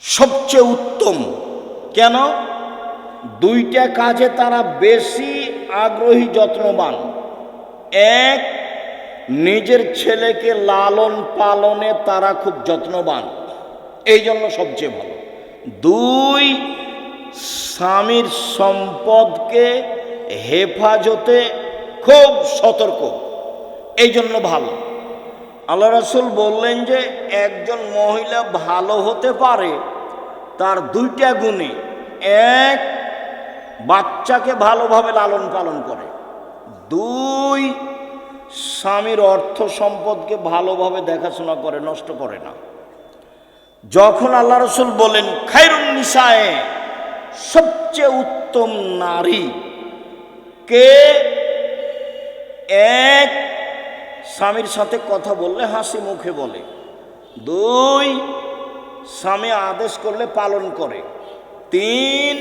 সবচেয়ে উত্তম। কেন? দুইটা কাজে তারা বেশি আগ্রহী, যত্নবান। এক, নিজের ছেলেকে লালন পালনে তারা খুব যত্নবান, এই জন্য সবচেয়ে ভালো। দুই, স্বামীর সম্পদকে হেফাজতে খুব সতর্ক, এই জন্য ভালো। আল্লাহ রাসূল বললেন যে একজন মহিলা ভালো হতে পারে তার দুইটা গুণে। এক, বাচ্চাকে ভালোভাবে লালন পালন করে। দুই, স্বামীর অর্থ সম্পদকে ভালোভাবে দেখাশোনা করে, নষ্ট করে না। যখন আল্লাহ রাসূল বলেন খায়রুন নিসায়ে, সবচেয়ে উত্তম নারী কে? এক, স্বামীর সাথে কথা বললে হাসি মুখে বলে। দুই, স্বামী আদেশ করলে পালন করে। তিন,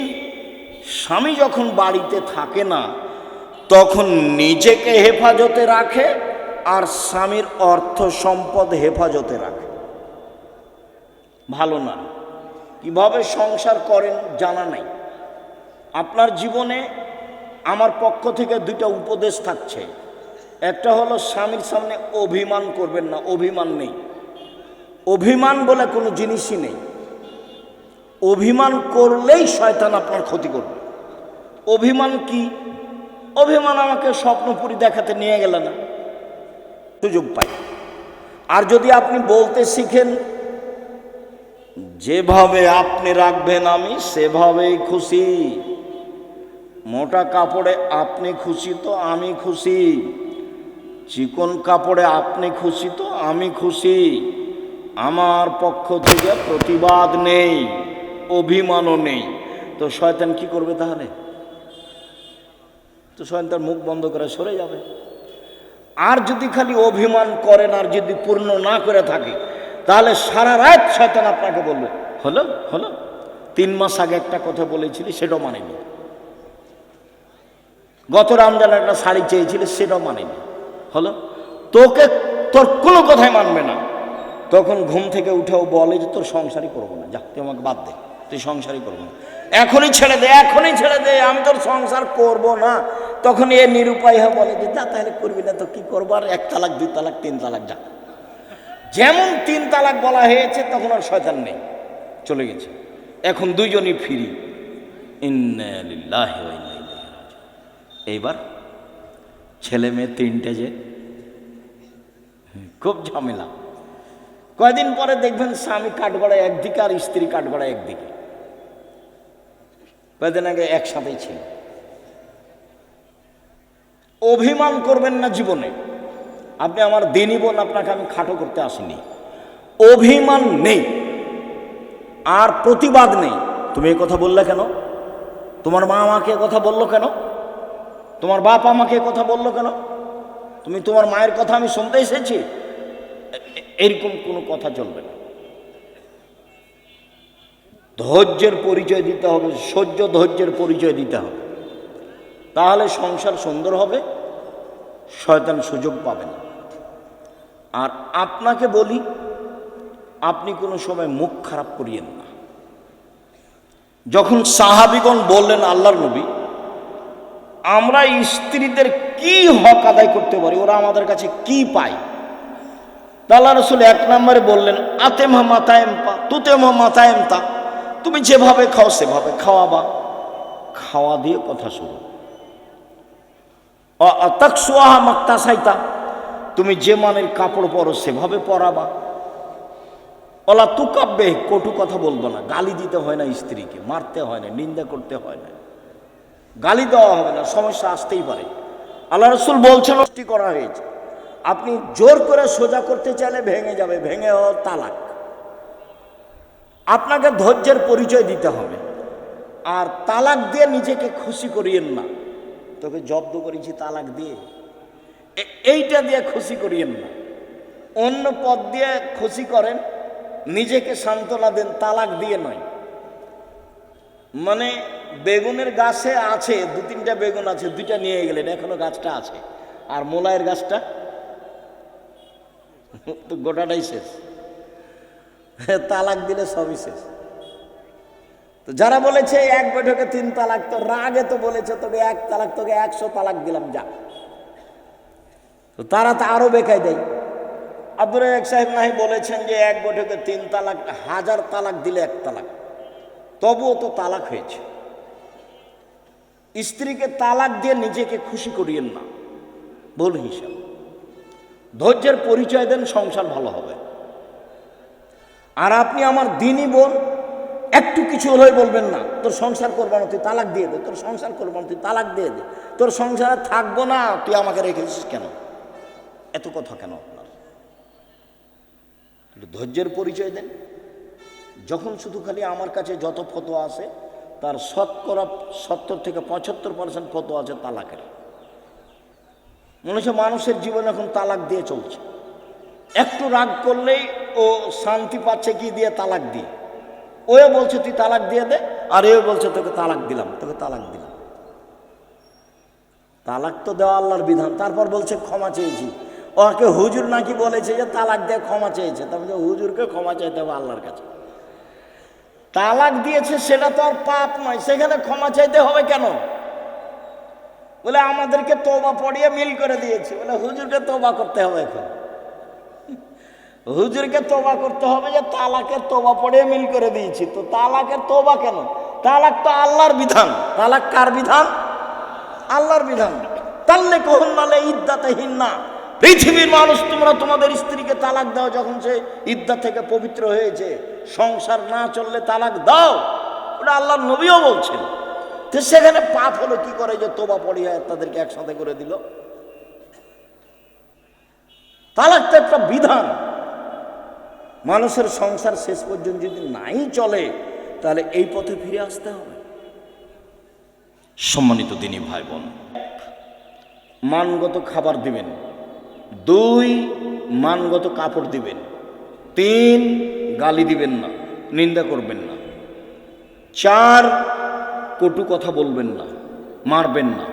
স্বামী যখন বাড়িতে থাকে না তখন নিজেকে হেফাজতে রাখে আর স্বামীর অর্থ সম্পদ হেফাজতে রাখে। ভালো না? কিভাবে সংসার করেন জানা নাই। আপনার জীবনে আমার পক্ষ থেকে দুইটা উপদেশ থাকছে। একটা হলো স্বামীর সামনে অভিমান করবেন না। অভিমান নেই, অভিমান বলে কোনো জিনিসই নেই। অভিমান করলেই শয়তান আপনার ক্ষতি করবে। অভিমান কি? অভিমান আমাকে স্বপ্নপুরী দেখাতে নিয়ে গেল না, সুযোগ পাই। আর যদি আপনি বলতে শিখেন যেভাবে আপনি রাখবেন আমি সেভাবেই খুশি, মোটা কাপড়ে আপনি খুশি তো আমি খুশি, চিকন কাপড়ে আপনি খুশি তো আমি খুশি, আমার পক্ষ থেকে প্রতিবাদ নেই, অভিমানও নেই, তো শয়তান কি করবে তাহলে? তো শয়তান মুখ বন্ধ করে সরে যাবে। আর যদি খালি অভিমান করেন আর যদি পূর্ণ না করে থাকে তাহলে সারা রাত শয়তান আপনাকে বলবে হলো হলো 3 মাস আগে একটা কথা বলেছিলি সেটাও মানেনি, গত রমজানে একটা শাড়ি চেয়েছিলি সেটাও মানেনি, হলো তোকে, তোর কোনো কথাই মানবে না। তখন ঘুম থেকে উঠেও বলে যে তোর সংসারই করবো না, যা তুই আমাকে বাদ দে, তুই সংসারই করবো না, এখনই ছেড়ে দে, এখনই ছেড়ে দে, আমি তোর সংসার করব না। তখন এ নিরুপায় হয়ে বলে যে যা তাহলে করবি না তো কি করবো, আর 1 তালাক 2 তালাক 3 তালাক যা। যেমন 3 তালাক বলা হয়েছে তখন আর শয়তান নেই, চলে গেছে। এখন দুইজনই ফ্রি। ইন্না লিল্লাহি ওয়া ইন্না ইলাইহি রাজিউন। এইবার ছেলে মেয়ে 3টে, যে খুব ঝামেলা। কয়দিন পরে দেখবেন স্বামী কাঠগড়ায় একদিকে আর স্ত্রী কাঠগড়ায় একদিকে। কয়দিন আগে একসাথেই ছিল। অভিমান করবেন না জীবনে। আপনি আমার দিনই বোন, আপনাকে আমি খাটো করতে আসিনি। অভিমান নেই আর প্রতিবাদ নেই। তুমি এই কথা বললে কেন? তোমার মা আমাকে কথা বললো কেন? তোমার বাপ আমাকে কথা বললো কেন? তুমি তোমার মায়ের কথা আমি শুনতে এসেছি? এরকম কোনো কথা চলবে না। ধৈর্যের পরিচয় দিতে হবে, সহ্য ধৈর্যের পরিচয় দিতে হবে, তাহলে সংসার সুন্দর হবে, শয়তান সুযোগ পাবে না। আর আপনাকে বলি, আপনি কোনো সময় মুখ খারাপ করিয়েন না। যখন সাহাবীগণ বললেন আল্লাহর নবী আমরা স্ত্রীদের কি হক আদায় করতে পারি, ওরা আমাদের কাছে কি পায়, আল্লাহ রাসূল 1 নম্বরে বললেন আতেমা মাতায়েমপা তুতেমা মাতায়েমতা, তুমি যেভাবে খাও সেভাবে খাওয়াবা, খাওয়া দিয়ে কথা শুরু। তাকসুয়াহা মাক্তাসাইতা, তুমি যে মানের কাপড় পরো সেভাবে পরাবা। ওলা তুকাব্বে, কটু কথা বলবো না, গালি দিতে হয় না স্ত্রীকে, মারতে হয় না, নিন্দা করতে হয় না, গালি দেওয়া হবে না, সমস্যা আসতেই পারে। আল্লাহ রাসূল বলছেন সৃষ্টি করা হয়েছে, আপনি জোর করে সোজা করতে চাইলে ভেঙে যাবে, ভেঙে তালাক। আপনাকে ধৈর্যের পরিচয় দিতে হবে। আর তালাক দিয়ে নিজেকে খুশি করিয়েন না, তোকে জব্দ করেছি তালাক দিয়ে, এইটা দিয়ে খুশি করিয়েন না। অন্য পথ দিয়ে খুশি করেন, নিজেকে সান্ত্বনা দেন, তালাক দিয়ে নয়। মানে বেগুনের গাছে আছে 2-3টা বেগুন আছে, 2টা নিয়ে গেলেন, এখনো গাছটা আছে, আর মোলায়ের গাছটা তো গোটাটাই শেষ। তালাক দিলে সবই শেষ। তো যারা বলেছে এক বৈঠকে 3 তালাক, তো রাগে তো বলেছে তোকে 1 তালাক, তোকে 100 তালাক দিলাম যা। তো তারা তো আরো বেকায় দেয়। আব্দুর রাজ্জাক সাহেব নাহি বলেছেন যে এক বৈঠকে 3 তালাক, 1000 তালাক দিলে 1 তালাক, তবুও তো তালাক হয়েছে। স্ত্রীকে তালাক দিয়ে নিজেকে খুশি করিয়েন না, ভুল হিসাব। ধৈর্যের পরিচয় দেন, সংসার ভালো হবে। আর আপনি আমার দিনই বোন, একটু কিছু হলেই বলবেন না তোর সংসার করবো না, তুই তালাক দিয়ে দে, তোর সংসার করবো না, তুই তালাক দিয়ে দে, তোর সংসারে থাকবো না, তুই আমাকে রেখেছিস কেন, এত কথা কেন আপনার? ধৈর্যের পরিচয় দেন। যখন শুধু খালি আমার কাছে যত ফতোয়া আছে তার 70 থেকে 75% ফতোয়া আছে তালাকের। মনে হচ্ছে মানুষের জীবন এখন তালাক দিয়ে চলছে। একটু রাগ করলেই ও শান্তি পাচ্ছে কি দিয়ে, তালাক দিয়ে। ওও বলছে তুই তালাক দিয়ে দে, আর এও বলছে তোকে তালাক দিলাম, তোকে তালাক দিলাম। তালাক তো দেওয়া আল্লাহর বিধান, তারপর বলছে ক্ষমা চেয়েছি। ওকে হুজুর নাকি বলেছে যে তালাক দিয়ে ক্ষমা চেয়েছে, তারপরে হুজুরকে ক্ষমা চাইতে হবে আল্লাহর কাছে। তালাক দিয়েছে সেটা তো আর পাপ নয়, সেখানে ক্ষমা চাইতে হবে কেন? বলে আমাদেরকে তওবা পড়িয়ে মিল করে দিয়েছে। বলে হুজুরকে তওবা করতে হবে, এখন হুজুরকে তওবা করতে হবে যে তালাকের তওবা পড়িয়ে মিল করে দিয়েছি। তো তালাকের তওবা কেন? তালাক তো আল্লাহর বিধান। তালাক কার বিধান? আল্লাহর বিধান। তাল্লে কহুন নালে ইদ্দাতহীন না। পৃথিবীর মানুষ, তোমরা তোমাদের স্ত্রীকে তালাক দাও যখন সে ইদ্দা থেকে পবিত্র হয়েছে। সংসার না চললে তালাক দাও, ওটা আল্লাহর নবীও বলছেন। তো সেখানে পাপ হলো কি করে যে তওবা পড়িয়ে তাদেরকে একসাথে করে দিল? তালাক তো একটা বিধান। মানুষের সংসার শেষ পর্যন্ত যদি নাই চলে, তাহলে এই পথে ফিরে আসতে হবে। সম্মানিত দিনী ভাই বোন, মানগত খাবার দিবেন। 2, মানগত কাপড় দিবেন। 3, গালি দিবেন না, নিন্দা করবেন না। 4, কটু কথা বলবেন না, মারবেন না।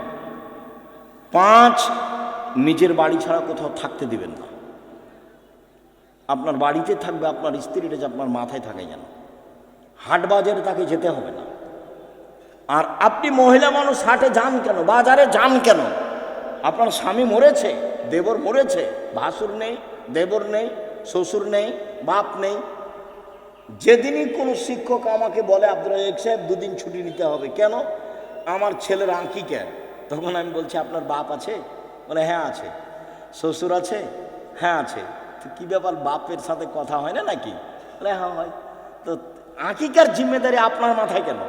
5, নিজের বাড়ি ছাড়া কোথাও থাকতে দিবেন না। আপনার বাড়িতে থাকবে, আপনার স্ত্রীটা যে আপনার মাথায় থাকে যেন। হাট বাজারে তাকে যেতে হবে না। আর আপনি মহিলা মানুষ হাটে যান কেন, বাজারে যান কেন? আপনার স্বামী মরেছে, দেবর মরেছে, ভাসুর নেই, দেবর নেই, শ্বশুর নেই, বাপ নেই। যেদিনই কোনো শিক্ষক আমাকে বলে আব্দুর রাজ্জাক সাহেব 2 দিন ছুটি নিতে হবে, কেন? আমার ছেলের আঁকিকা, তখন আমি বলছি আপনার বাপ আছে? বলে হ্যাঁ আছে। শ্বশুর আছে? হ্যাঁ আছে। তো কী ব্যাপার, বাপের সাথে কথা হয় না নাকি? বলে হ্যাঁ হয়। তো আঁকিকার জিম্মেদারি আপনার মাথায় কেন?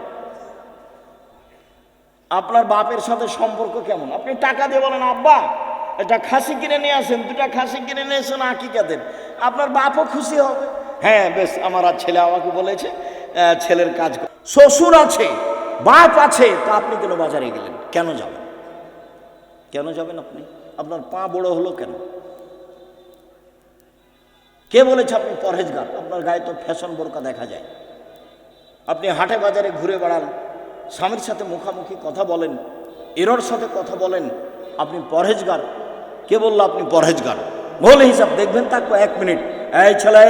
আপনার বাপের সাথে সম্পর্ক কেমন? আপনি টাকা দিয়ে বলেন আব্বা একটা খাসি কিনে নিয়ে আসেন, 2টা খাসি কিনে নিয়ে এসেন, আঁকিকা দেন, আপনার বাপও খুশি হবে। হ্যাঁ বেশ, আমার আর ছেলে আমাকে বলেছে ছেলের কাজ। শ্বশুর আছে, বাপ আছে, তো আপনি কেন বাজারে গেলেন? কেন যাবেন? কেন যাবেন আপনি? আপনার পা বড় হলো কেন? কে বলেছে আপনি পরহেজগার? আপনার গায়ে তো ফ্যাশন বোরকা দেখা যায়। আপনি হাটে বাজারে ঘুরে বেড়ান, স্বামীর সাথে মুখামুখি কথা বলেন, এরর সাথে কথা বলেন, আপনি পরহেজগার? কে বললো আপনি পরহেজগার? বলে হিসাব দেখবেন। তাকো 1 মিনিট, এই ছেলে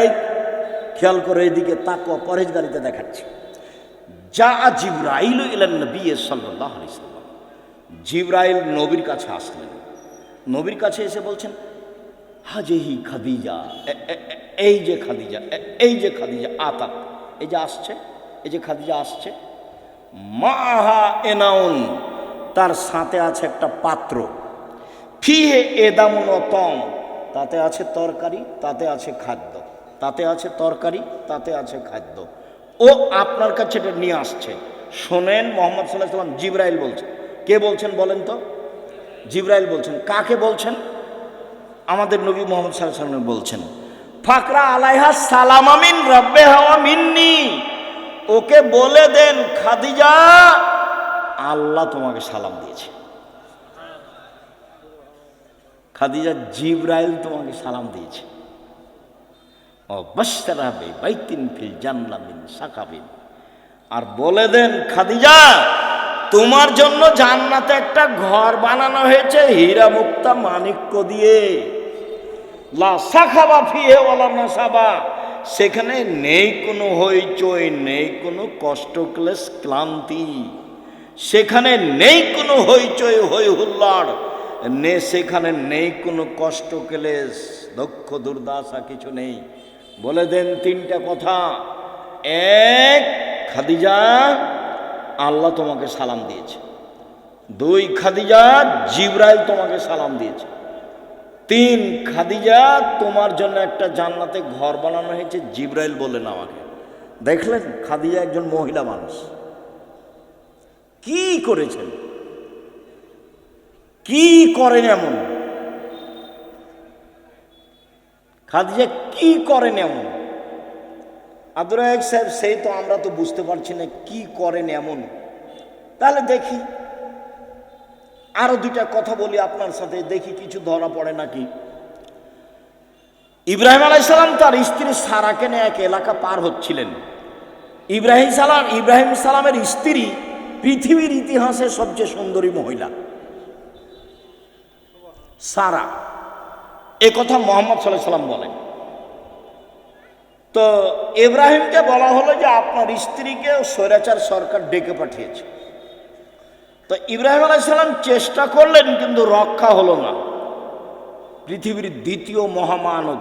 খেয়াল করে এদিকে তাকো, পরহেজগারিতে দেখাচ্ছি। যা জিবরাইল ইলান নবী সাল্লাল্লাহু আলাইহি ওয়াসাল্লাম, জিবরাইল নবীর কাছে আসলেন। নবীর কাছে এসে বলছেন হাজিহি খাদিজা, এই যে খাদিজা, এই যে খাদিজা আতাত, এই যে আসছে, এই যে খাদিজা আসছে। মাহা এনাউন, তার সাথে আছে একটা পাত্র। ফিহে এদামুন তম, তাতে আছে তরকারি, তাতে আছে খাদ্য, তাতে আছে তরকারি, তাতে আছে খাদ্য। ও আপনার কাছে এটা নিয়ে আসছে। শোনেন, মুহাম্মদ সাল্লাল্লাহু আলাইহি ওয়াসাল্লাম, জিবরাইল বলছেন। কে বলছেন বলেন তো? জিবরাইল বলছেন। কাকে বলছেন? আমাদের নবী মুহাম্মদ সাল্লাল্লাহু আলাইহি ওয়াসাল্লাম বলছেন ফাকরা আলাইহা সালাম মিন রাব্বিহা ওয়া মিন্নি, ওকে বলে দেন খাদিজা আল্লাহ তোমাকে সালাম দিয়েছে। খাদিজা, জিবরাইল তোমাকে সালাম দিয়েছে। ও বাশশারা বিবাইতিন ফিল জান্নাহ মিন সাকাবিন, আর বলে দেন খাদিজা তোমার জন্য জান্নাতে একটা ঘর বানানো হয়েছে হীরা মুক্তা মাণিক্য দিয়ে। লা সাখাবা ফিহে ওয়ালা নাসাবা, সেখানে নেই কোনো হইচই, নেই কোনো কষ্ট ক্লেশ ক্লান্তি, সেখানে নেই কোনো হইচই হই হুল্লাড়, সেখানে নেই কোনো কষ্ট ক্লেশ দুঃখ দুর্দশা, কিছু নেই। বলে দেন তিনটা কথা। এক, খাদিজা আল্লাহ তোমাকে সালাম দিয়েছে। দুই, খাদিজা জিবরাইল তোমাকে সালাম দিয়েছে। তিন, খাদিজা তোমার জন্য একটা জান্নাতে ঘর বানানো হয়েছে, জিবরাইল বললেন আমাকে। দেখলেন খাদিজা একজন মহিলা মানুষ কি করেছেন, কি করেন এমন, খাদিজা কি করেন এমন। আব্দুর রাজ্জাক সাহেব সেই তো আমরা তো বুঝতে পারছি না কি করেন এমন। তাহলে দেখি আরো দুইটা কথা বলি আপনার সাথে, দেখি কিছু ধরা পড়ে নাকি। ইব্রাহিম আলাইহিস সালাম তার স্ত্রী সারাকে নিয়ে এক এলাকা পার হচ্ছিলেন। ইব্রাহিম সালামের স্ত্রী পৃথিবীর ইতিহাসে সবচেয়ে সুন্দরী মহিলা সারা, এ কথা মুহাম্মদ সাল্লাল্লাহু আলাইহি সাল্লাম বলেন। তো ইব্রাহিমকে বলা হলো যে আপনার স্ত্রীকে স্বৈরাচার সরকার ডেকে পাঠিয়েছে। তো ইব্রাহিম আলাইহিস সালাম চেষ্টা করলেন কিন্তু রক্ষা হলো না। পৃথিবীর দ্বিতীয় মহামানব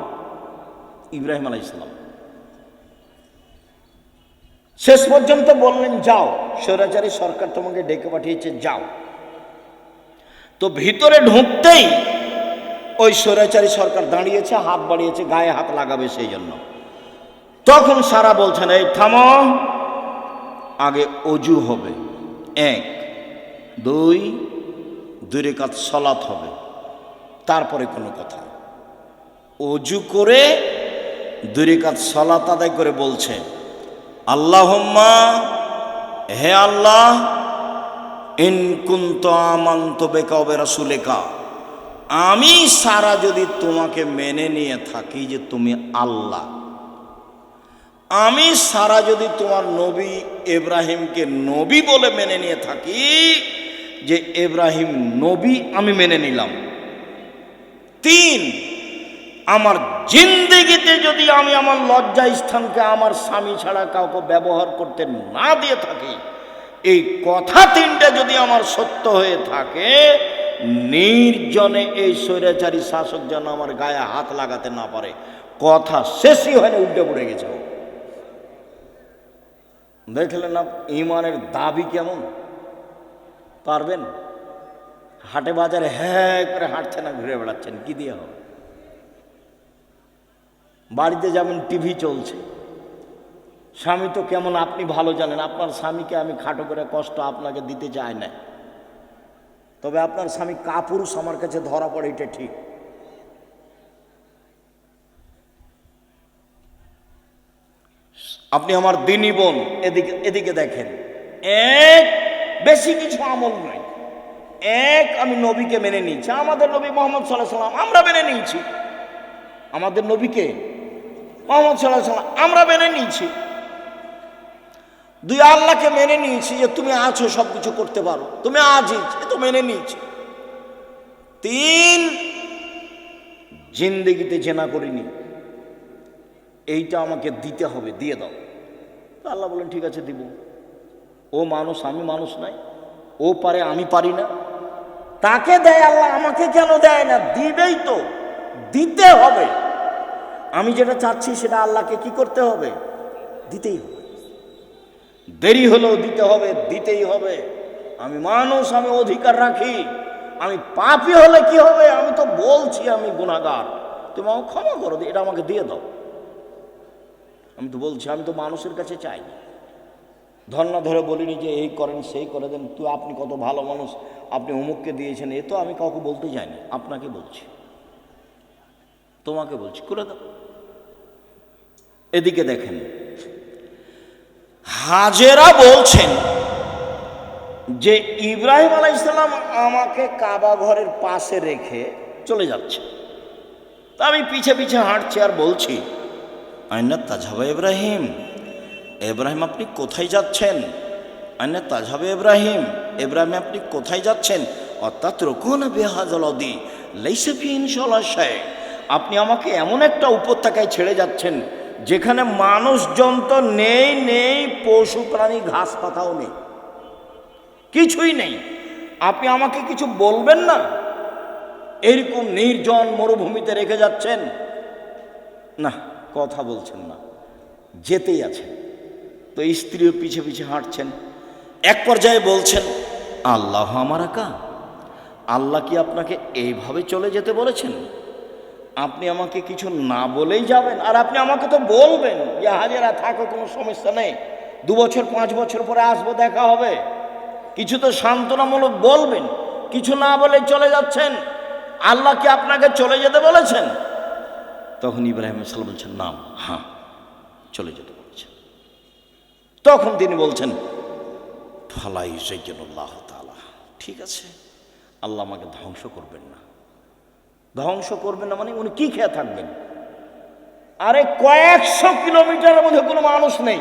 ইব্রাহিম আলাইহিস সালাম শেষ পর্যন্ত বললেন যাও, স্বৈরাচারী সরকার তোমাকে ডেকে পাঠিয়েছে, যাও। তো ভিতরে ঢুকতেই ওই স্বৈরাচারী সরকার দাঁড়িয়েছে, হাত বাড়িয়েছে, গায়ে হাত লাগাবে সেই জন্য। তখন সারা বলছেন এই থামো, আগে অজু হবে, এক। দুই রাকাত সালাত হবে, তারপরে কোনো কথা। অজু করে 2 রাকাত সালাত আদায় করে বলছে আল্লাহুম্মা, হে আল্লাহ, ইন কুনতু আমানতু বিকা ওয়া বিরাসূলিকা, আমি সারা যদি তোমাকে মেনে নিয়ে থাকি যে তুমি আল্লাহ, আমি সারা যদি তোমার নবী ইব্রাহিমকে নবী বলে মেনে নিয়ে থাকি যে ইব্রাহিম নবী আমি মেনে নিলাম। 3, আমার জিন্দেগিতে যদি আমি আমার লজ্জা স্থানকে আমার স্বামী ছাড়া কাউকে ব্যবহার করতে না দিয়ে থাকি, এই কথা 3টা যদি আমার সত্য হয়ে থাকে, নির্জনে এই স্বৈরাচারী শাসক যেন আমার গায়ে হাত লাগাতে না পারে। কথা শেষই হয়নি, উল্টে পড়ে গেছে। দেখলেন না ইমানের দাবি কেমন? পারবেন? হাটে বাজারে হ্যাঁ করে হাঁটছেন, ঘুরে বেড়াচ্ছেন, কি দিয়ে হবে? বাড়িতে যাবেন, টিভি চলছে, স্বামী তো কেমন আপনি ভালো জানেন। আপনার স্বামীকে আমি খাটো করে কষ্ট আপনাকে দিতে চাই না, তবে আপনার স্বামী কাপুরুষ আমার কাছে ধরা পড়ে, এটা ঠিক। আপনি আমার দিনী বোন, এদিকে দেখেন, এক, বেশি কিছু আমল নাই। এক, আমি নবীকে মেনে নিয়েছি, আমাদের নবী মুহাম্মদ সাল্লাল্লাহু আলাইহি সাল্লাম আমরা মেনে নিয়েছি, আমাদের নবীকে মুহাম্মদ সাল্লাল্লাহু আলাইহি সাল্লাম আমরা মেনে নিয়েছি। 2, আল্লাহকে মেনে নিয়েছি যে তুমি আছো, সব কিছু করতে পারো, তুমি আজিজ, এ তো মেনে নিয়েছি। 3, জিন্দেগিতে জেনা করিনি, এইটা আমাকে দিতে হবে, দিয়ে দাও। তো আল্লাহ বলেন ঠিক আছে দিব। ও মানুষ, আমি মানুষ নাই, ও পারে আমি পারি না, তাকে দেয় আল্লাহ, আমাকে কেন দেয় না? দিবেই তো, দিতে হবে। আমি যেটা চাচ্ছি সেটা আল্লাহকে কি করতে হবে? দিতেই হবে। দেরি হলেও দিতে হবে, দিতেই হবে। আমি মানুষ, আমি অধিকার রাখি। আমি পাপী হলে কি হবে? আমি তো বলছি আমি গুনাহগার, তুমি আমাকে ক্ষমা করো, এটা আমাকে দিয়ে দাও। আমি তো বলছি, আমি তো মানুষের কাছে চাই, ধর্ণা ধরে বলিনি যে এই করেন সেই করে দেন, তুই আপনি কত ভালো মানুষ, আপনি অমুককে দিয়েছেন, এ তো আমি কাউকে বলতে যাইনি, আপনাকে বলছি, তোমাকে বলছি, করে দাও। এদিকে দেখেন, হাজেরা বলছেন যে ইব্রাহিম আলাইহিস সালাম আমাকে কাবা ঘরের পাশে রেখে চলে যাচ্ছে, তা আমি পিছে পিছে হাঁটছি আর বলছি আইনা তাজহাবা ইব্রাহিম, ইব্রাহিম আপনি কোথায় যাচ্ছেন? আইনা তাজহাবা ইব্রাহিম, ইব্রাহিম আপনি কোথায় যাচ্ছেন? অর্থাৎ রকুন বিহাজালদি লাইসা ফি ইনশাআল্লাহ শাই, আপনি আমাকে এমন একটা উপত্যকায় ছেড়ে যাচ্ছেন যেখানে মানুষজন তো নেই, নেই পশু প্রাণী ঘাস পাতাও নেই, কিছুই নেই, আপনি আমাকে কিছু বলবেন না? এরকম নির্জন মরুভূমিতে রেখে যাচ্ছেন, না কথা বলছেন না, যেতেই আছেন। তো স্ত্রীও পিছে পিছে হাঁটছেন। এক পর্যায়ে বলছেন, আল্লাহ আমারা কা, আল্লাহ কি আপনাকে এইভাবে চলে যেতে বলেছেন? আপনি আমাকে কিছু না বলেই যাবেন? আর আপনি আমাকে তো বলবেন যে হাজেরা থাকো, কোনো সমস্যা নেই, 2 বছর 5 বছর পরে আসবো, দেখা হবে, কিছু তো সান্ত্বনামূলক বলবেন। কিছু না বলে চলে যাচ্ছেন, আল্লাহ কি আপনাকে চলে যেতে বলেছেন? তখন ইব্রাহিম সাল্লাম বলছেন, নাম, হ্যাঁ চলে যেতে বলেছেন। তখন তিনি বলছেন, ফালাই জাইয়্যিনুল্লাহ তাআলা, ঠিক আছে, আল্লাহ আমাকে ধ্বংস করবেন না। ধ্বংস করবেন না মানে উনি কি খেয়ে থাকবেন? আরে কয়েকশো কিলোমিটারের মধ্যে কোনো মানুষ নেই,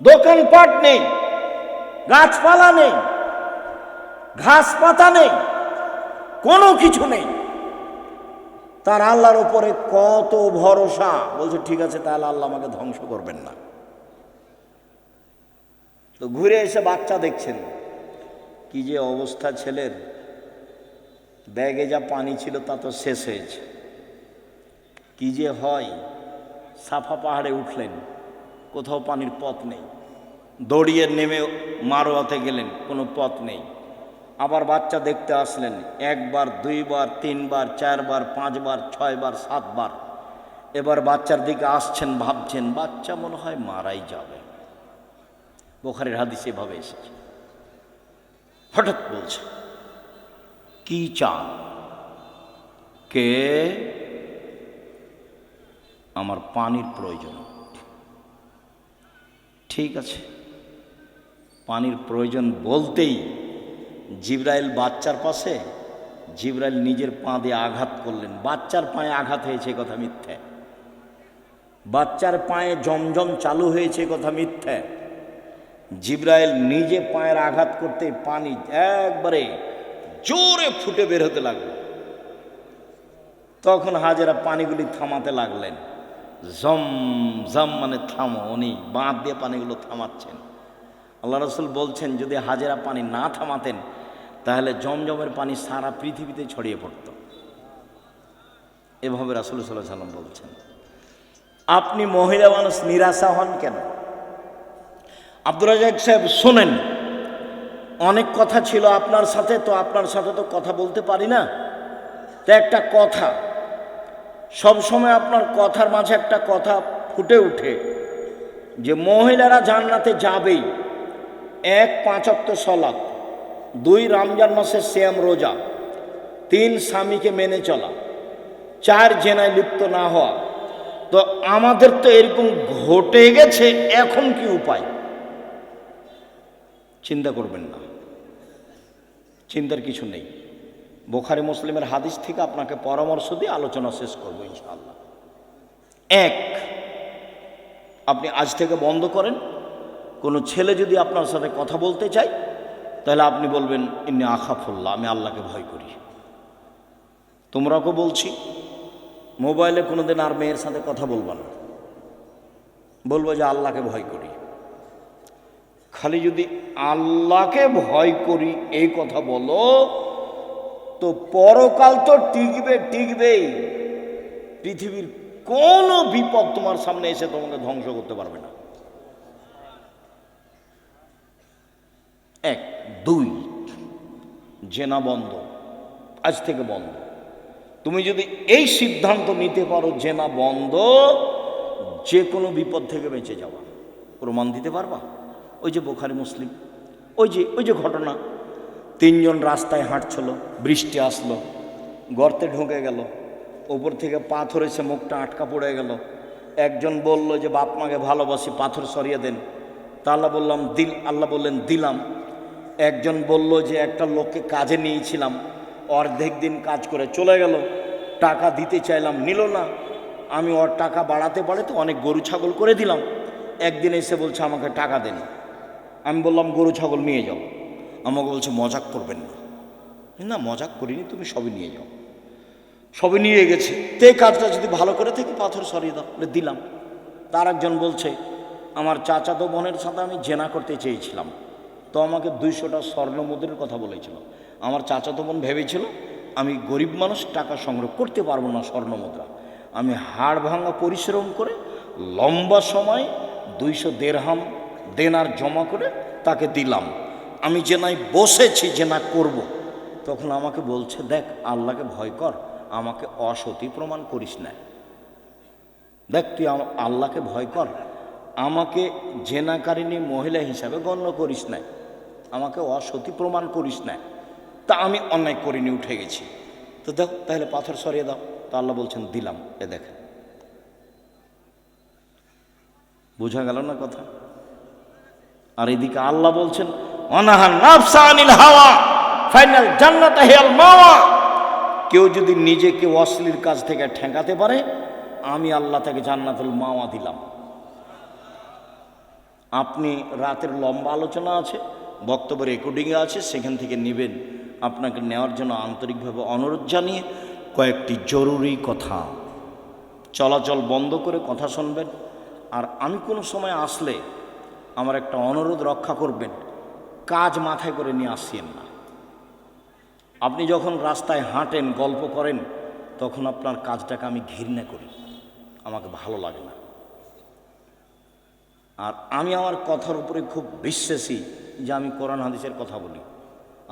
দোকানপাট নেই, গাছপালা নেই, ঘাস পাতা নেই, কোনো কিছু নেই, তার আল্লাহর উপরে কত ভরসা। বলছে ঠিক আছে, তাহলে আল্লাহ আমাকে ধ্বংস করবেন না। তো ঘুরে এসে বাচ্চা দেখছেন, কি যে অবস্থা ছেলের, ব্যাগে যা পানি ছিল তা তো শেষ হয়েছে। কি যে হয়, সাফা পাহাড়ে উঠলেন, কোথাও পানির পথ নেই, দৌড়িয়ে নেমে মারোয়াতে গেলেন, কোনো পথ নেই। আবার বাচ্চা দেখতে আসলেন, 1 বার 2 বার 3 বার 4 বার 5 বার 6 বার 7 বার। এবার বাচ্চার দিকে আসছেন, ভাবছেন বাচ্চা মনে হয় মারাই যাবে। বুখারীর হাদিসে এভাবে এসেছে। হঠাৎ বলছে, কি চান? কে? আমার পানির প্রয়োজন। ঠিক আছে, পানির প্রয়োজন বলতেই জিবরাইল বাচ্চার পাশে, জিবরাইল নিজের পা দিয়ে আঘাত করলেন। বাচ্চার পায়ে আঘাত হয়েছে কথা মিথ্যে, বাচ্চার পায়ে জমজম চালু হয়েছে কথা মিথ্যে। জিবরাইল নিজে পায়ের আঘাত করতে পানি একবারে জোরে ফুটে বের হতে লাগলো। তখন হাজেরা পানিগুলি থামাতে লাগলেন। জম জম মানে থামো, উনি বাঁধ দিয়ে পানিগুলো থামাচ্ছেন। আল্লাহ রাসূল বলছেন, যদি হাজেরা পানি না থামাতেন তাহলে জমজমের পানি সারা পৃথিবীতে ছড়িয়ে পড়ত। এভাবে রাসূল সাল্লাল্লাহু আলাইহি ওয়াসাল্লাম বলছেন। আপনি মহিলা মানুষ, নিরাশা হন কেন? আব্দুর রাজ্জাক সাহেব শোনেন, অনেক কথা ছিল আপনার সাথে, তো আপনার সাথে তো কথা বলতে পারি না। তো একটা কথা, সব সময় আপনার কথার মাঝে একটা কথা ফুটে ওঠে যে মহিলারা জান্নাতে যাবেই। 1 5 ওয়াক্ত সালাত, 2 রমজান মাসের সিয়াম রোজা, 3 স্বামীকে মেনে চলা, 4 জেনায় লিপ্ত না হওয়া। তো আমাদের তো এরকম ঘটে গেছে, এখন কি উপায়? চিন্তা করবেন না, চিন্তার কিছু নেই। বুখারী মুসলিমের হাদিস থেকে আপনাকে পরামর্শ দিয়ে আলোচনা শেষ করব ইনশাআল্লাহ। 1, আপনি আজ থেকে বন্ধ করেন, কোনো ছেলে যদি আপনার সাথে কথা বলতে চায় তাহলে আপনি বলবেন, ইন্নী আখাফুল্লাহ, আমি আল্লাহকে ভয় করি। তোমরাকে বলছি, মোবাইলে কোনোদিন আর মেয়ের সাথে কথা বলবা না, বলবো যে আল্লাহকে ভয় করি। খালি যদি আল্লাহকে ভয় করি এই কথা বলো, তো পরকাল তো টিকবেই। পৃথিবীর কোনো বিপদ তোমার সামনে এসে তোমাকে ধ্বংস করতে পারবে না। 1, 2, জেনা বন্ধ, আজ থেকে বন্ধ। তুমি যদি এই সিদ্ধান্ত নিতে পারো জেনা বন্ধ, যে কোনো বিপদ থেকে বেঁচে যাওয়া। প্রমাণ দিতে পারবা? ওই যে বুখারী মুসলিম, ওই যে ঘটনা, 3 জন রাস্তায় হাঁটছিল, বৃষ্টি আসলো, গর্তে ঢুকে গেল, ওপর থেকে পাথর এসে মুখটা আটকা পড়ে গেল। একজন বলল যে বাপ মাকে ভালোবাসি, পাথর সরিয়ে দেন। তা আল্লাহ বললেন দিলাম। একজন বলল যে একটা লোককে কাজে নিয়েছিলাম, অর্ধেক দিন কাজ করে চলে গেল, টাকা দিতে চাইলাম, নিল না। আমি ওর টাকা বাড়াতে অনেক গরু ছাগল করে দিলাম। একদিন এসে বলছে আমাকে টাকা দেন। আমি বললাম গরু ছাগল নিয়ে যাও। আমাকে বলছে মজাক করবেন না। না মজাক করিনি, তুমি সবই নিয়ে যাও। সবে নিয়ে গেছে। তে কাজটা যদি ভালো করে থেকে পাথর সরিয়ে দাও, দিলাম। তার একজন বলছে আমার চাচাতো বোনের সাথে আমি জেনা করতে চেয়েছিলাম, তো আমাকে 200টা স্বর্ণ মুদ্রার কথা বলেছিল। আমার চাচাতো বোন ভেবেছিল আমি গরিব মানুষ, টাকা সংগ্রহ করতে পারবো না স্বর্ণ মুদ্রা। আমি হাড় ভাঙা পরিশ্রম করে লম্বা সময় 200 দেরহাম দেনার জমা করে তাকে দিলাম। আমি জেনায় বসেছি, জেনা করব। তখন আমাকে বলছে দেখ আল্লাহকে ভয় কর, আমাকে অসতী প্রমাণ করিস না। দেখ তুই আল্লাহকে ভয় কর, আমাকে জেনাকারিনী মহিলা হিসাবে গণ্য করিস না, আমাকে অসতী প্রমাণ করিস না। তা আমি অন্যায় করিনি, উঠে গেছি। তো দেখো তাহলে পাথর সরিয়ে দাও। তো আল্লাহ বলছেন দিলাম। এ দেখেন, বোঝা গেল না কথা? আর এদিকে আল্লাহ বলছেন অনাহান নাফসা আনিল হাওয়া ফাইনাল জান্নাত হিয়াল মাওয়া। কেউ যদি নিজেকে অশ্লীল কাজ থেকে ঠেকাতে পারে, আমি আল্লাহ তাকে জান্নাতুল মাওয়া দিলাম। আপনি রাতের লম্বা আলোচনা আছে, বক্তব্য রেকর্ডিংয়ে আছে, সেখান থেকে নেবেন। আপনাকে নেওয়ার জন্য আন্তরিকভাবে অনুরোধ জানিয়ে কয়েকটি জরুরি কথা, চলাচল বন্ধ করে কথা শুনবেন। আর আমি কোনো সময় আসলে আমার একটা অনুরোধ রক্ষা করবেন, কাজ মাথায় করে নিয়ে আসছেন না। আপনি যখন রাস্তায় হাঁটেন, গল্প করেন, তখন আপনার কাজটাকে আমি ঘৃণা করি, আমাকে ভালো লাগে না। আর আমি আমার কথার উপরে খুব বিশ্বাসী যে আমি কোরআন হাদিসের কথা বলি।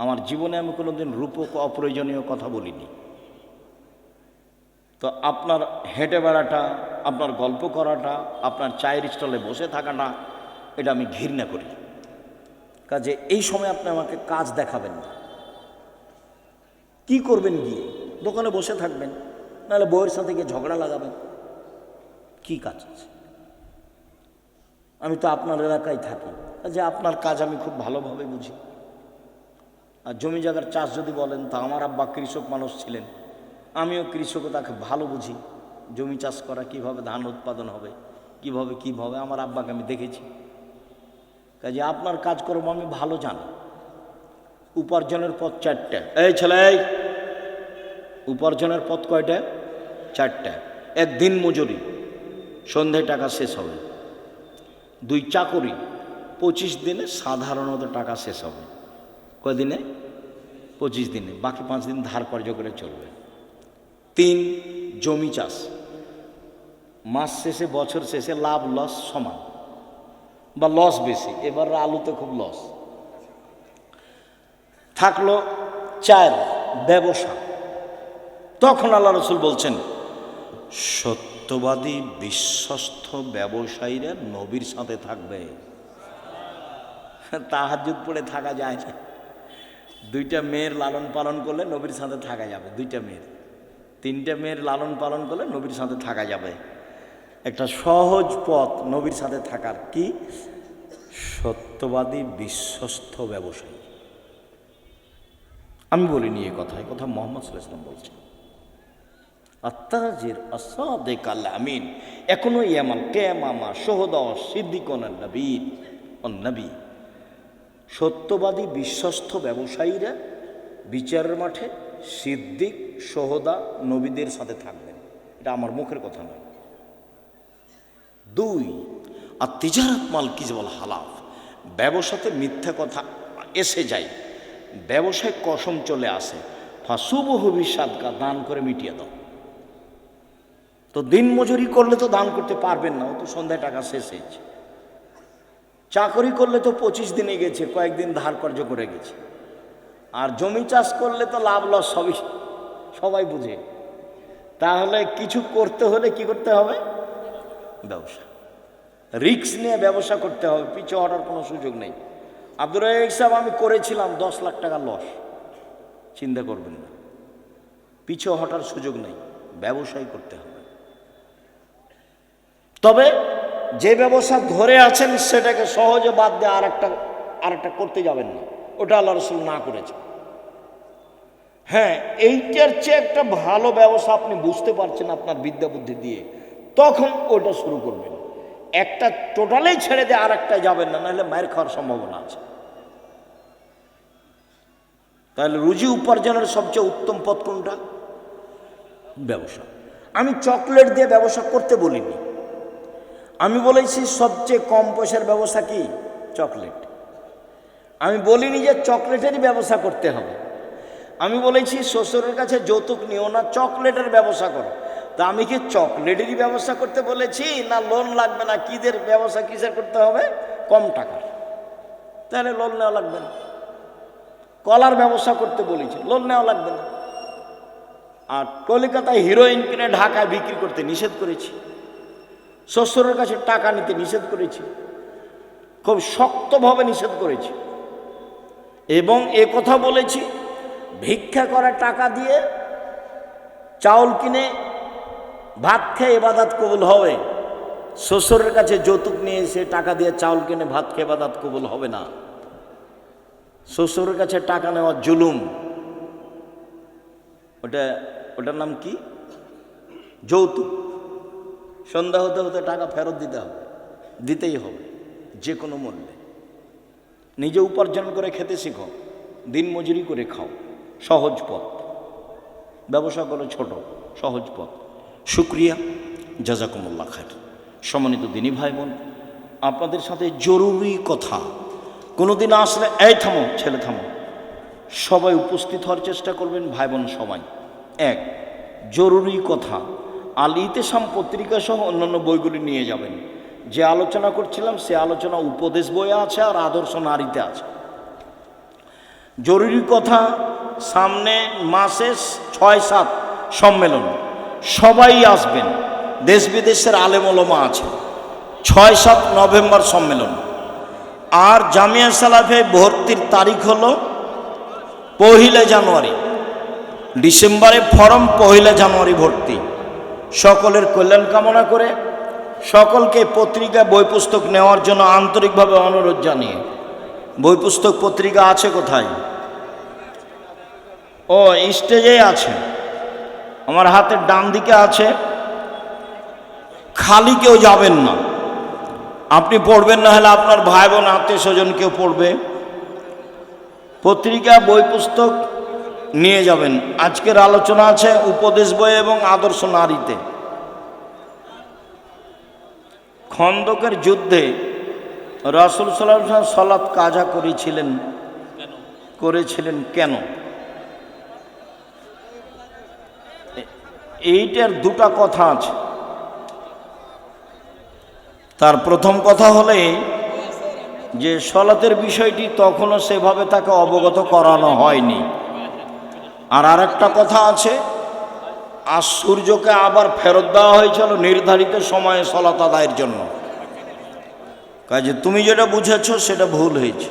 আমার জীবনে আমি কোনোদিন রূপক অপ্রয়োজনীয় কথা বলিনি। তো আপনার হেঁটে বেড়াটা, আপনার গল্প করাটা, আপনার চায়ের স্টলে বসে থাকাটা, এটা আমি ঘৃণা করি। কাজে এই সময় আপনি আমাকে কাজ দেখাবেন না। কি করবেন গিয়ে? দোকানে বসে থাকবেন, নাহলে বউয়ের সাথে গিয়ে ঝগড়া লাগাবেন। কি কাজ আছে? আমি তো আপনার এলাকায় থাকি, যে আপনার কাজ আমি খুব ভালোভাবে বুঝি। আর জমি জায়গার চাষ যদি বলেন, তা আমার আব্বা কৃষক মানুষ ছিলেন, আমিও কৃষকতাকে ভালো বুঝি। জমি চাষ করা, কিভাবে ধান উৎপাদন হবে, কিভাবে আমার আব্বাকে আমি দেখেছি। কাজে আপনার কাজকর্ম আমি ভালো জানি। উপার্জনের পথ 4টা। এই ছেলে, উপার্জনের পথ কয়টা? 4টা। 1 দিন মজুরি, সন্ধ্যায় টাকা শেষ হবে। 2 চাকরি, 25 দিনে সাধারণত টাকা শেষ হবে। কয়দিনে? 25 দিনে, বাকি 5 দিন ধার কর্য করে চলবে। 3 জমি চাষ, মাস শেষে বছর শেষে লাভ লস সমান বা লস বেশি। এবার আলুতে খুব লস থাকলো। 4 ব্যবসা। তখন আল্লাহ রসুল বলছেন সত্যবাদী বিশ্বস্ত ব্যবসায়ীরা নবীর সাথে থাকবে। তাহাজ্জুদ পড়ে থাকা যায় না। 2টা মেয়ের লালন পালন করলে নবীর সাথে থাকা যাবে। 2টা মেয়ের, 3টা মেয়ের লালন পালন করলে নবীর সাথে থাকা যাবে। একটা সহজ পথ নবীর সাথে থাকার, কি? সত্যবাদী বিশ্বস্ত ব্যবসায়ী। আমি বলিনি এ কথা, মোহাম্মদ সাল্লাল্লাহু আলাইহি ওয়াসাল্লাম বলছেন। আত্তাজির আসাদিক আল আমিন এখনো ইয়ামাল কিয়ামামা শুহাদা সিদ্দিকুন নবীন নবী। সত্যবাদী বিশ্বস্ত ব্যবসায়ীরা বিচারের মাঠে সিদ্দিক, শুহাদা, নবীদের সাথে থাকবেন। এটা আমার মুখের কথা নয়। 2 আর তিজারাত মাল কিজবাল হালাফ। ব্যবসাতে মিথ্যা কথা এসে যায়, ব্যবসায় কসম চলে আসে। ফাসুবহু বিসাদকা, দান করে মিটিয়ে দাও। তো দিন মজুরি করলে তো দান করতে পারবেন না, ও তো সন্ধ্যায় টাকা শেষ হয়েছে। চাকরি করলে তো 25 দিনে গেছে, কয়েকদিন ধার কর্য করে গেছে। আর জমি চাষ করলে তো লাভ লস সবাই বুঝে। তাহলে কিছু করতে হলে কি করতে হবে? ব্যবসা, রিস্ক নিয়ে ব্যবসা করতে হবে। পিছু হটার কোনো সুযোগ নেই। আব্দুর রাজ্জাক সাহেব, আমি করেছিলাম 10 লাখ টাকা লস, চিন্তা করবেন না। পিছু হটার সুযোগ নেই, ব্যবসাই করতে হবে। তবে যে ব্যবসা ধরে আছেন সেটাকে সহজে বাদ দিয়ে আরেকটা করতে যাবেন না, ওটা আল্লাহ রাসূল না করেছে। হ্যাঁ, এইটার চেয়ে একটা ভালো ব্যবসা আপনি বুঝতে পারছেন আপনার বিদ্যা বুদ্ধি দিয়ে, তখন ওটা শুরু করবেন। একটা টোটালেই ছেড়ে দিয়ে আরেকটা যাবেন না, নাহলে মায়ের খাওয়ার সম্ভাবনা আছে। তাহলে রুজি উপার্জনের সবচেয়ে উত্তম পথ কোনটা? ব্যবসা। আমি চকলেট দিয়ে ব্যবসা করতে বলিনি, আমি বলেছি সবচেয়ে কম পয়সার ব্যবসা কি? চকলেট। আমি বলিনি যে চকলেটেরই ব্যবসা করতে হবে। আমি বলেছি শ্বশুরের কাছে যৌতুক নিও না, চকলেটের ব্যবসা করো। তা আমি কি চকলেটেরই ব্যবসা করতে বলেছি, না লোন লাগবে না কিদের ব্যবসা কিসের করতে হবে? কম টাকার, তাহলে লোন নেওয়া লাগবে না। কলার ব্যবসা করতে বলেছি, লোন নেওয়া লাগবে না। আর কলকাতায় হিরোইন কিনে ঢাকায় বিক্রি করতে নিষেধ করেছি, শ্বশুরের কাছে টাকা নিতে নিষেধ করেছি, খুব শক্তভাবে নিষেধ করেছি। এবং এ কথা বলেছি, ভিক্ষা করা টাকা দিয়ে চাউল কিনে ভাত খেয়ে ইবাদত কবুল হবে, শ্বশুরের কাছে যৌতুক নিয়ে এসে টাকা দিয়ে চাউল কিনে ভাত খেয়ে ইবাদত কবুল হবে না। শ্বশুরের কাছে টাকা নেওয়া জুলুম, ওটার নাম কি? যৌতুক। সন্ধ্যা হতে হতে টাকা ফেরত দিতে হবে, দিতেই হবে যে কোনো মূল্যে। নিজে উপার্জন করে খেতে শিখো, দিন মজুরি করে খাও, সহজ পথ। ব্যবসা করো ছোট, সহজ পথ। শুক্রিয়া, জাজাকুমুল্লাহ খায়ের। সম্মানিত দিনী ভাই বোন, আপনাদের সাথে জরুরি কথা, কোনোদিন আসলে এই থামো, ছেলে থামো, সবাই উপস্থিত হওয়ার চেষ্টা করবেন, ভাই বোন সবাই। এক, জরুরি কথা, আল ইতেসাম পত্রিকা সহ অন্যান্য বইগুলি নিয়ে যাবেন। যে আলোচনা করছিলাম সে আলোচনা উপদেশ বইয়ে আছে আর আদর্শ নারীতে আছে। জরুরি কথা, সামনে মাসে 6-7 সম্মেলন, সবাই আসবেন, দেশ বিদেশের আলেম ওলামা আছে। 6-7 নভেম্বর সম্মেলন। আর জামিয়া সালাফে ভর্তির তারিখ হলো 1 জানুয়ারি। ডিসেম্বরে ফরম, 1 জানুয়ারি ভর্তি। সকলের কল্যাণ কামনা করে সকলকে পত্রিকা বই পুস্তক নেওয়ার জন্য আন্তরিকভাবে অনুরোধ জানিয়ে, বই পুস্তক পত্রিকা আছে কোথায়? ও স্টেজে আছে, আমার হাতের ডান দিকে আছে। খালি কেউ যাবেন না, আপনি পড়বেন না, হলে আপনার ভাই বোন আত্মীয় স্বজন কেউ পড়বে। পত্রিকা বই পুস্তক নিয়ে যাবেন। আজকের আলোচনা আছে উপদেশ বই এবং আদর্শ নারীতে। খন্দকের যুদ্ধে রাসূল সাল্লাল্লাহু আলাইহি ওয়াসাল্লাম সালাত কাজা করেছিলেন কেন? এইটার দুটা কথা আছে। তার প্রথম কথা হলে যে সালাতের বিষয়টি তখনও সেভাবে তাকে অবগত করানো হয়নি। আর আরেকটা কথা আছে, আর সূর্যকে আবার ফেরত দেওয়া হয়েছিল নির্ধারিত সময়ে সালাত আদায়ের জন্য। কাজে তুমি যেটা বুঝেছো সেটা ভুল হয়েছে।